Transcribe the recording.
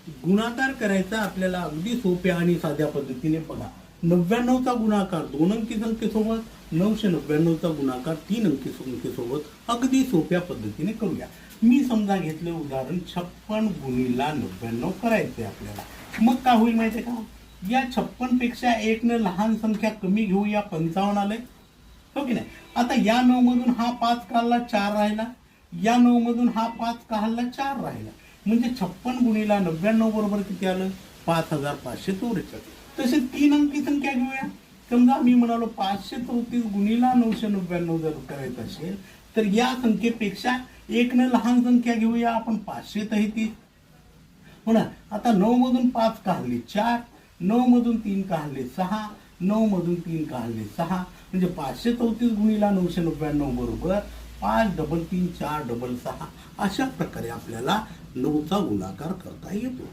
गुणाकार करायचा आपल्याला अगदी सोप्या आणि साध्या पद्धतीने. बघा, 99चा गुणाकार 2 अंकी संख्येसोबत, 999चा गुणाकार 3 अंकी संख्येसोबत अगदी सोप्या पद्धतीने करूया. मी समजा घेतलं उदाहरण 56 गुणिला 99 करायचंय आपल्याला. मग काय होईल माहितीये का, या 56 पेक्षा 1 न लहान संख्या कमी घेऊया, 55 आलंय, हो की नाही. आता या 9 मधून हा 5 काढला, 4 राहिला. या 9 मधून हा 5 काढला, 4 राहिला. म्हणजे 56 गुणिला 99 बरोबर किती आलं, 5544. तसे 3 अंकी संख्या घेऊया. समजा मी म्हणालो 534 गुणिला 999 जर करायचं असेल तर या संख्येपेक्षा 1 न लहान संख्या घेऊया आपण, 533. हो ना. आता 9 मधून 5 काढले 4, 9 मधून 3 काढले 6, 9 मधून 3 काढले 6, म्हणजे 534 गुणिला 999 बरोबर 5 3 3 4 6 6. अशा प्रकारे आपल्याला 9चा गुणाकार करता येतो.